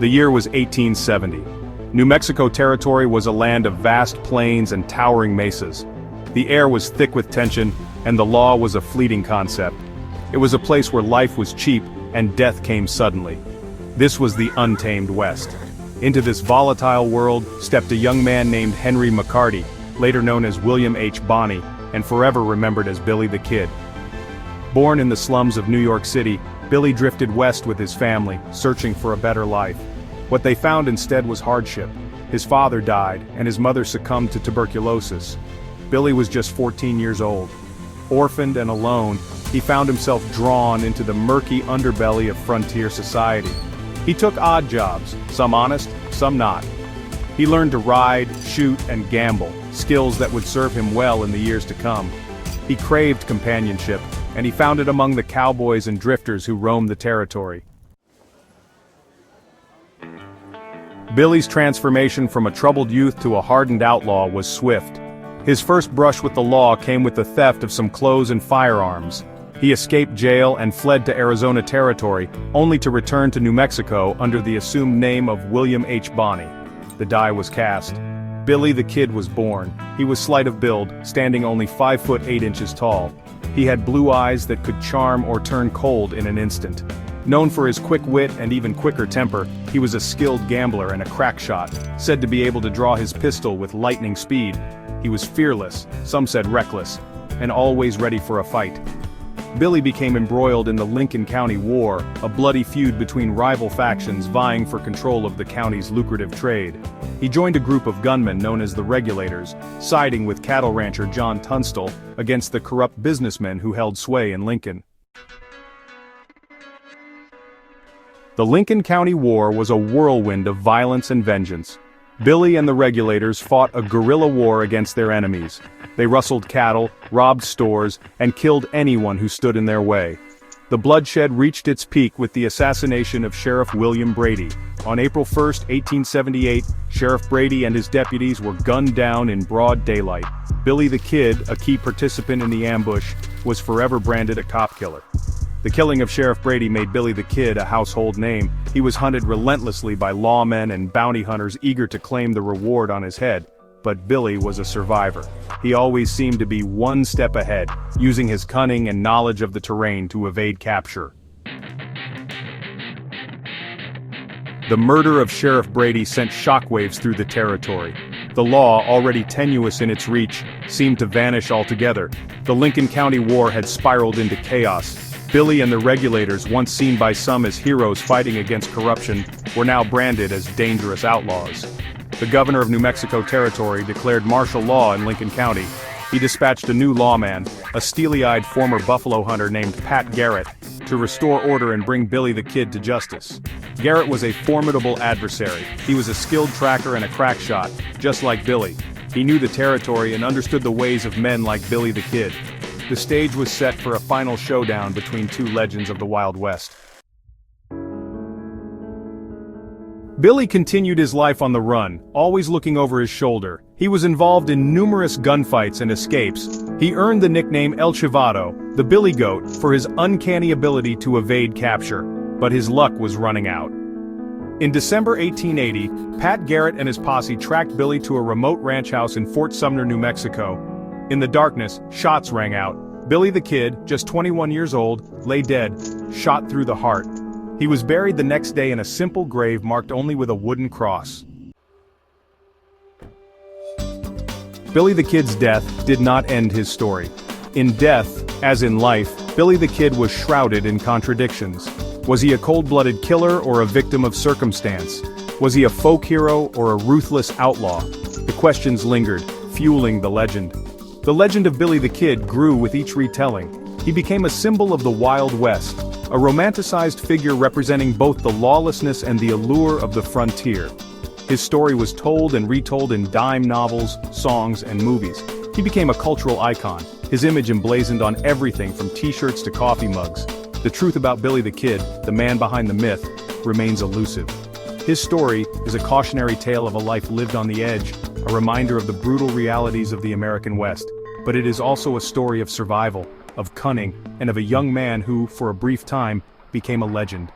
The year was 1870. New Mexico Territory was a land of vast plains and towering mesas. The air was thick with tension, and the law was a fleeting concept. It was a place where life was cheap and death came suddenly. This was the untamed West. Into this volatile world stepped a young man named Henry McCarty, later known as William H. Bonney, and forever remembered as Billy the Kid. Born in the slums of New York City, Billy drifted west with his family, searching for a better life. What they found instead was hardship. His father died, and his mother succumbed to tuberculosis. Billy was just 14 years old. Orphaned and alone, he found himself drawn into the murky underbelly of frontier society. He took odd jobs, some honest, some not. He learned to ride, shoot, and gamble, skills that would serve him well in the years to come. He craved companionship, and he found it among the cowboys and drifters who roamed the territory. Billy's transformation from a troubled youth to a hardened outlaw was swift. His first brush with the law came with the theft of some clothes and firearms. He escaped jail and fled to Arizona Territory, only to return to New Mexico under the assumed name of William H. Bonney. The die was cast. Billy the Kid was born. He was slight of build, standing only 5 foot 8 inches tall. He had blue eyes that could charm or turn cold in an instant. Known for his quick wit and even quicker temper, he was a skilled gambler and a crack shot, said to be able to draw his pistol with lightning speed. He was fearless, some said reckless, and always ready for a fight. Billy became embroiled in the Lincoln County War, a bloody feud between rival factions vying for control of the county's lucrative trade. He joined a group of gunmen known as the Regulators, siding with cattle rancher John Tunstall against the corrupt businessmen who held sway in Lincoln. The Lincoln County War was a whirlwind of violence and vengeance. Billy and the Regulators fought a guerrilla war against their enemies. They rustled cattle, robbed stores, and killed anyone who stood in their way. The bloodshed reached its peak with the assassination of Sheriff William Brady. On April 1, 1878, Sheriff Brady and his deputies were gunned down in broad daylight. Billy the Kid, a key participant in the ambush, was forever branded a cop killer. The killing of Sheriff Brady made Billy the Kid a household name. He was hunted relentlessly by lawmen and bounty hunters eager to claim the reward on his head. But Billy was a survivor. He always seemed to be one step ahead, using his cunning and knowledge of the terrain to evade capture. The murder of Sheriff Brady sent shockwaves through the territory. The law, already tenuous in its reach, seemed to vanish altogether. The Lincoln County War had spiraled into chaos. Billy and the Regulators, once seen by some as heroes fighting against corruption, were now branded as dangerous outlaws. The governor of New Mexico Territory declared martial law in Lincoln County. He dispatched a new lawman, a steely-eyed former buffalo hunter named Pat Garrett, to restore order and bring Billy the Kid to justice. Garrett was a formidable adversary. He was a skilled tracker and a crack shot, just like Billy. He knew the territory and understood the ways of men like Billy the Kid. The stage was set for a final showdown between two legends of the Wild West. Billy continued his life on the run, always looking over his shoulder. He was involved in numerous gunfights and escapes. He earned the nickname El Chivado, the Billy Goat, for his uncanny ability to evade capture. But his luck was running out. In December 1880, Pat Garrett and his posse tracked Billy to a remote ranch house in Fort Sumner, New Mexico. In the darkness, shots rang out. Billy the Kid, just 21 years old, lay dead, shot through the heart. He was buried the next day in a simple grave marked only with a wooden cross. Billy the Kid's death did not end his story. In death, as in life, Billy the Kid was shrouded in contradictions. Was he a cold-blooded killer or a victim of circumstance? Was he a folk hero or a ruthless outlaw? The questions lingered, fueling the legend. The legend of Billy the Kid grew with each retelling. He became a symbol of the Wild West, a romanticized figure representing both the lawlessness and the allure of the frontier. His story was told and retold in dime novels, songs, and movies. He became a cultural icon, his image emblazoned on everything from t-shirts to coffee mugs. The truth about Billy the Kid, the man behind the myth, remains elusive. His story is a cautionary tale of a life lived on the edge, a reminder of the brutal realities of the American West. But it is also a story of survival, of cunning, and of a young man who, for a brief time, became a legend.